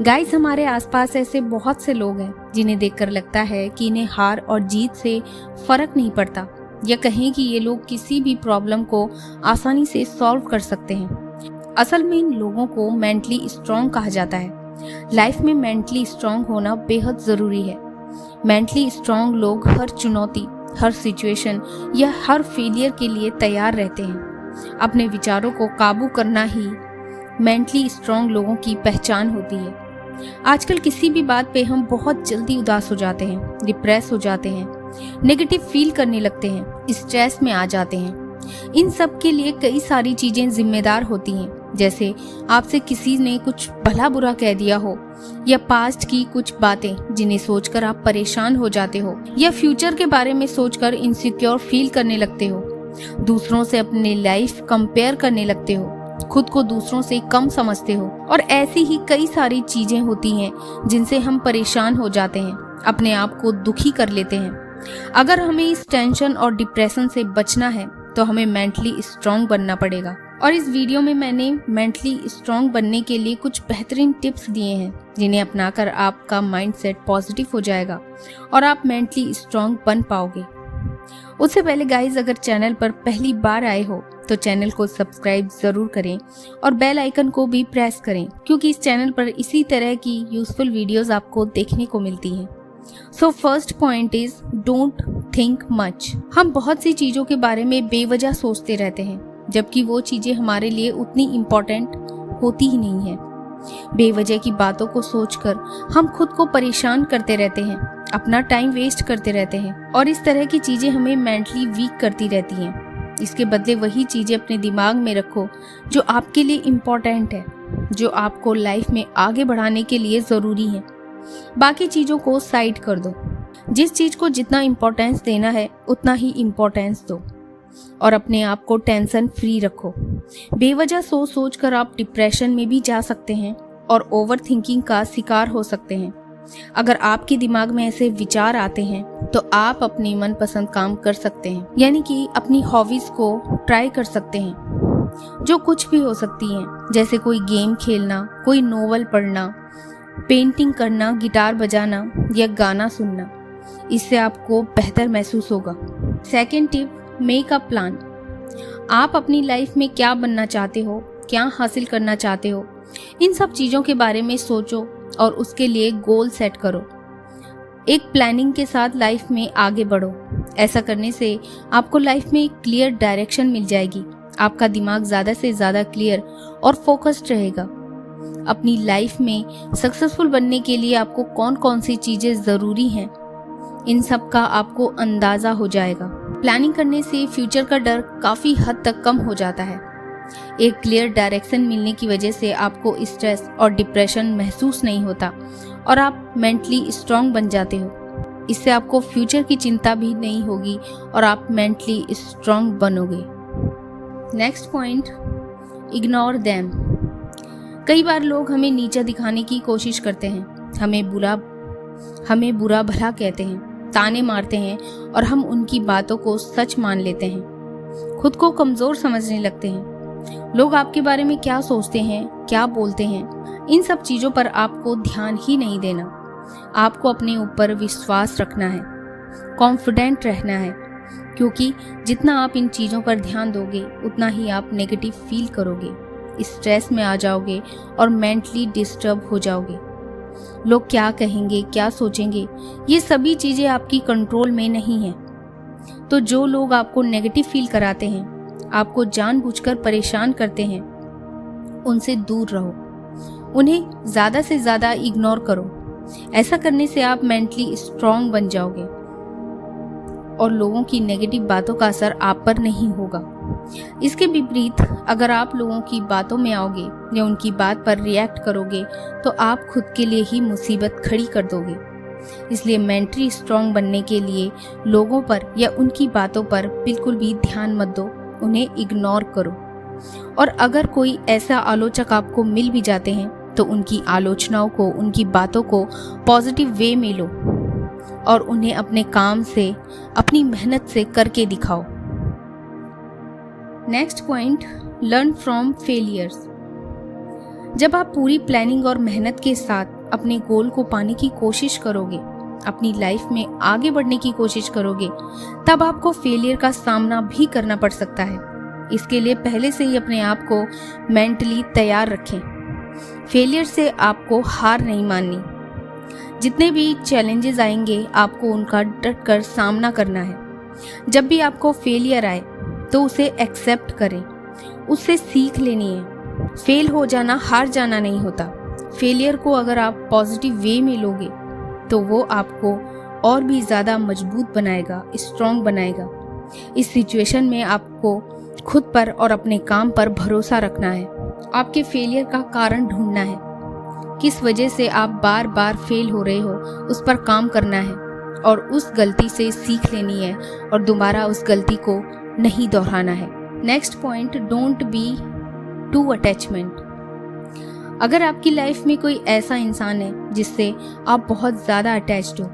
Guys, हमारे आसपास ऐसे बहुत से लोग हैं जिन्हें देखकर लगता है कि इन्हें हार और जीत से फर्क नहीं पड़ता, या कहें कि ये लोग किसी भी प्रॉब्लम को आसानी से सॉल्व कर सकते हैं। असल में इन लोगों को मेंटली स्ट्रांग कहा जाता है। लाइफ में मेंटली स्ट्रांग होना बेहद ज़रूरी है। मेंटली स्ट्रांग लोग हर चुनौती, हर सिचुएशन या हर फेलियर के लिए तैयार रहते हैं। अपने विचारों को काबू करना ही मेंटली स्ट्रांग लोगों की पहचान होती है। आजकल किसी भी बात पे हम बहुत जल्दी उदास हो जाते हैं, डिप्रेस हो जाते हैं, नेगेटिव फील करने लगते हैं, स्ट्रेस में आ जाते हैं। इन सब के लिए कई सारी चीजें जिम्मेदार होती हैं, जैसे आपसे किसी ने कुछ भला बुरा कह दिया हो, या पास्ट की कुछ बातें जिन्हें सोचकर आप परेशान हो जाते हो, या फ्यूचर के बारे में सोचकर इनसिक्योर फील करने लगते हो, दूसरों से अपनी लाइफ कंपेयर करने लगते हो, खुद को दूसरों से कम समझते हो, और ऐसी ही कई सारी चीजें होती हैं जिनसे हम परेशान हो जाते हैं, अपने आप को दुखी कर लेते हैं। अगर हमें इस टेंशन और डिप्रेशन से बचना है तो हमें मेंटली स्ट्रांग बनना पड़ेगा। और इस वीडियो में मैंने मेंटली स्ट्रांग बनने के लिए कुछ बेहतरीन टिप्स दिए हैं, जिन्हें अपनाकर आपका माइंडसेट पॉजिटिव हो जाएगा और आप मेंटली स्ट्रांग बन पाओगे। उससे पहले गाइज, अगर चैनल पर पहली बार आए हो तो चैनल को सब्सक्राइब जरूर करें और बेल आइकन को भी प्रेस करें, क्योंकि इस चैनल पर इसी तरह की यूजफुल वीडियोस आपको देखने को मिलती हैं। So first point is don't think much. हम बहुत सी चीज़ों के बारे में बेवजह सोचते रहते हैं, जबकि वो चीज़ें हमारे लिए उतनी इम्पोर्टेंट होती ही नहीं है। बेवजह की बातों को सोचकर हम खुद को परेशान करते रहते हैं, अपना टाइम वेस्ट करते रहते हैं, और इस तरह की चीज़ें हमें मेंटली वीक करती रहती हैं। इसके बदले वही चीज़ें अपने दिमाग में रखो जो आपके लिए इम्पोर्टेंट है, जो आपको लाइफ में आगे बढ़ाने के लिए ज़रूरी है। बाकी चीज़ों को साइड कर दो। जिस चीज़ को जितना इम्पोर्टेंस देना है उतना ही इम्पोर्टेंस दो, और अपने आप को टेंशन फ्री रखो। बेवजह सोच कर आप डिप्रेशन में भी जा सकते हैं और ओवर थिंकिंग का शिकार हो सकते हैं। अगर आपके दिमाग में ऐसे विचार आते हैं तो आप अपनी मनपसंद काम कर सकते हैं, यानी कि अपनी हॉबीज को ट्राई कर सकते हैं, जो कुछ भी हो सकती हैं, जैसे कोई गेम खेलना, कोई नोवेल पढ़ना, पेंटिंग करना, गिटार बजाना या गाना सुनना। इससे आपको बेहतर महसूस होगा। Second tip, make a plan. आप अपनी लाइफ में क्या बनना चाहते हो, क्या हासिल करना चाहते हो, इन सब चीज़ों के बारे में सोचो और उसके लिए गोल सेट करो। एक प्लानिंग के साथ लाइफ में आगे बढ़ो। ऐसा करने से आपको लाइफ में एक क्लियर डायरेक्शन मिल जाएगी। आपका दिमाग ज़्यादा से ज़्यादा क्लियर और फोकस्ड रहेगा। अपनी लाइफ में सक्सेसफुल बनने के लिए आपको कौन कौन सी चीज़ें ज़रूरी हैं, इन सब का आपको अंदाज़ा हो जाएगा। प्लानिंग करने से फ्यूचर का डर काफ़ी हद तक कम हो जाता है। एक क्लियर डायरेक्शन मिलने की वजह से आपको स्ट्रेस और डिप्रेशन महसूस नहीं होता और आप मेंटली स्ट्रांग बन जाते हो। इससे आपको फ्यूचर की चिंता भी नहीं होगी और आप मेंटली स्ट्रांग बनोगे। Next point, ignore them. कई बार लोग हमें नीचा दिखाने की कोशिश करते हैं, हमें बुरा भला कहते हैं, ताने मारते हैं, और हम उनकी बातों को सच मान लेते हैं। खुद को कमज़ोर समझने लगते हैं। लोग आपके बारे में क्या सोचते हैं, क्या बोलते हैं, इन सब चीज़ों पर आपको ध्यान ही नहीं देना। आपको अपने ऊपर विश्वास रखना है, कॉन्फिडेंट रहना है, क्योंकि जितना आप इन चीज़ों पर ध्यान दोगे उतना ही आप नेगेटिव फील करोगे, स्ट्रेस में आ जाओगे और मेंटली डिस्टर्ब हो जाओगे। लोग क्या कहेंगे, क्या सोचेंगे, ये सभी चीज़ें आपकी कंट्रोल में नहीं हैं। तो जो लोग आपको नेगेटिव फील कराते हैं, आपको जानबूझकर परेशान करते हैं, उनसे दूर रहो। उन्हें ज़्यादा से ज़्यादा इग्नोर करो। ऐसा करने से आप मेंटली स्ट्रांग बन जाओगे और लोगों की नेगेटिव बातों का असर आप पर नहीं होगा। इसके विपरीत, अगर आप लोगों की बातों में आओगे या उनकी बात पर रिएक्ट करोगे तो आप खुद के लिए ही मुसीबत खड़ी कर दोगे। इसलिए मेंटली स्ट्रांग बनने के लिए लोगों पर या उनकी बातों पर बिल्कुल भी ध्यान मत दो, उन्हें इग्नोर करो। और अगर कोई ऐसा आलोचक आपको मिल भी जाते हैं तो उनकी आलोचनाओं को, उनकी बातों को पॉजिटिव वे में लो और उन्हें अपने काम से, अपनी मेहनत से करके दिखाओ। Next point, learn from failures. जब आप पूरी प्लानिंग और मेहनत के साथ अपने गोल को पाने की कोशिश करोगे, अपनी लाइफ में आगे बढ़ने की कोशिश करोगे, तब आपको फेलियर का सामना भी करना पड़ सकता है। इसके लिए पहले से ही अपने आप को मेंटली तैयार रखें। फेलियर से आपको हार नहीं माननी। जितने भी चैलेंजेस आएंगे आपको उनका डट कर सामना करना है। जब भी आपको फेलियर आए तो उसे एक्सेप्ट करें, उससे सीख लेनी है। फेल हो जाना हार जाना नहीं होता। फेलियर को अगर आप पॉजिटिव वे में लोगे तो वो आपको और भी ज़्यादा मजबूत बनाएगा, स्ट्रॉन्ग बनाएगा। इस सिचुएशन में आपको खुद पर और अपने काम पर भरोसा रखना है। आपके फेलियर का कारण ढूंढना है, किस वजह से आप बार बार फेल हो रहे हो, उस पर काम करना है और उस गलती से सीख लेनी है और दोबारा उस गलती को नहीं दोहराना है। Next point, don't be too attachment. अगर आपकी लाइफ में कोई ऐसा इंसान है जिससे आप बहुत ज़्यादा अटैच्ड हो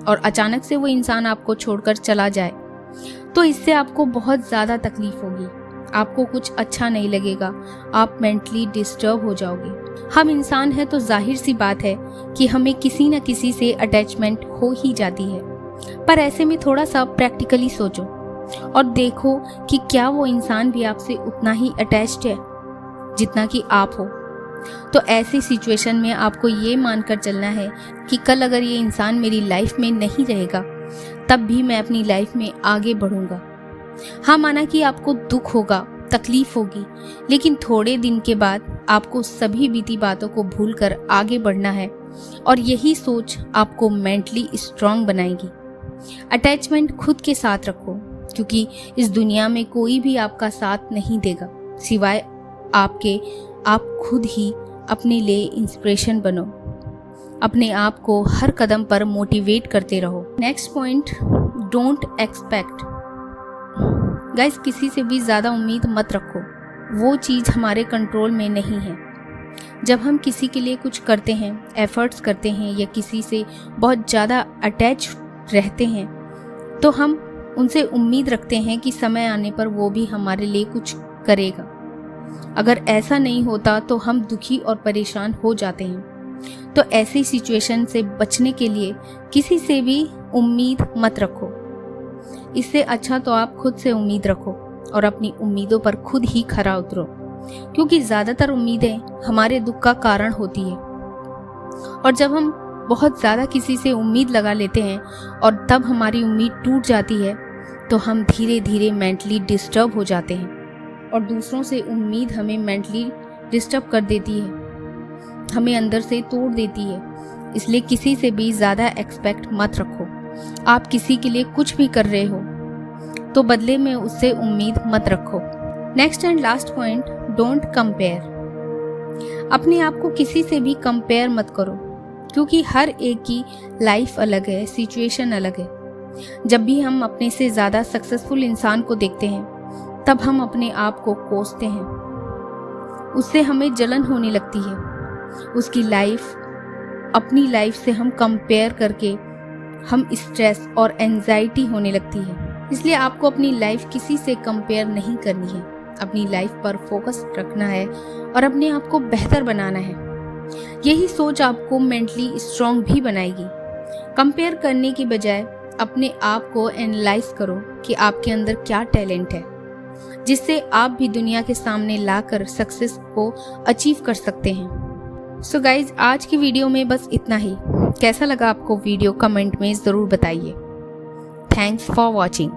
और अचानक से वो इंसान आपको छोड़कर चला जाए, तो इससे आपको बहुत ज़्यादा तकलीफ होगी, आपको कुछ अच्छा नहीं लगेगा, आप मेंटली डिस्टर्ब हो जाओगे। हम इंसान हैं तो जाहिर सी बात है कि हमें किसी न किसी से अटैचमेंट हो ही जाती है। पर ऐसे में थोड़ा सा प्रैक्टिकली सोचो और देखो कि क्या वो इंसान भी आपसे उतना ही अटैच्ड है जितना कि आप हो। तो ऐसी सिचुएशन में आपको ये मानकर चलना है कि कल अगर ये इंसान मेरी लाइफ में नहीं रहेगा तब भी मैं अपनी लाइफ में आगे बढ़ूंगा। हाँ, माना कि आपको दुख होगा, तकलीफ होगी, लेकिन थोड़े दिन के बाद आपको सभी बीती बातों को भूलकर आगे बढ़ना है और यही सोच आपको मेंटली स्ट्रांग बनाएगी। अटैचमेंट खुद के साथ रखो, क्योंकि इस दुनिया में कोई भी आपका साथ नहीं देगा सिवाय आपके। आप खुद ही अपने लिए इंस्पिरेशन बनो, अपने आप को हर कदम पर मोटिवेट करते रहो। Next point, don't expect. Guys, किसी से भी ज़्यादा उम्मीद मत रखो, वो चीज़ हमारे कंट्रोल में नहीं है। जब हम किसी के लिए कुछ करते हैं, एफर्ट्स करते हैं या किसी से बहुत ज़्यादा अटैच रहते हैं, तो हम उनसे उम्मीद रखते हैं कि समय आने पर वो भी हमारे लिए कुछ करेगा। अगर ऐसा नहीं होता तो हम दुखी और परेशान हो जाते हैं। तो ऐसी सिचुएशन से बचने के लिए किसी से भी उम्मीद मत रखो। इससे अच्छा तो आप खुद से उम्मीद रखो और अपनी उम्मीदों पर खुद ही खरा उतरो, क्योंकि ज़्यादातर उम्मीदें हमारे दुख का कारण होती है। और जब हम बहुत ज़्यादा किसी से उम्मीद लगा लेते हैं और तब हमारी उम्मीद टूट जाती है तो हम धीरे धीरे मेंटली डिस्टर्ब हो जाते हैं और दूसरों से उम्मीद हमें मेंटली डिस्टर्ब कर देती है, हमें अंदर से तोड़ देती है। इसलिए किसी से भी ज़्यादा एक्सपेक्ट मत रखो। आप किसी के लिए कुछ भी कर रहे हो तो बदले में उससे उम्मीद मत रखो। Next and last point, don't compare. अपने आप को किसी से भी कंपेयर मत करो, क्योंकि हर एक की लाइफ अलग है, सिचुएशन अलग है। जब भी हम अपने से ज़्यादा सक्सेसफुल इंसान को देखते हैं तब हम अपने आप को कोसते हैं, उससे हमें जलन होने लगती है। उसकी लाइफ अपनी लाइफ से हम कंपेयर करके हम स्ट्रेस और एंजाइटी होने लगती है। इसलिए आपको अपनी लाइफ किसी से कंपेयर नहीं करनी है, अपनी लाइफ पर फोकस रखना है और अपने आप को बेहतर बनाना है। यही सोच आपको मेंटली स्ट्रांग भी बनाएगी। कंपेयर करने की बजाय अपने आप को एनालाइज करो कि आपके अंदर क्या टैलेंट है, जिससे आप भी दुनिया के सामने लाकर सक्सेस को अचीव कर सकते हैं। सो गाइज, आज की वीडियो में बस इतना ही। कैसा लगा आपको वीडियो कमेंट में ज़रूर बताइए। Thanks for watching.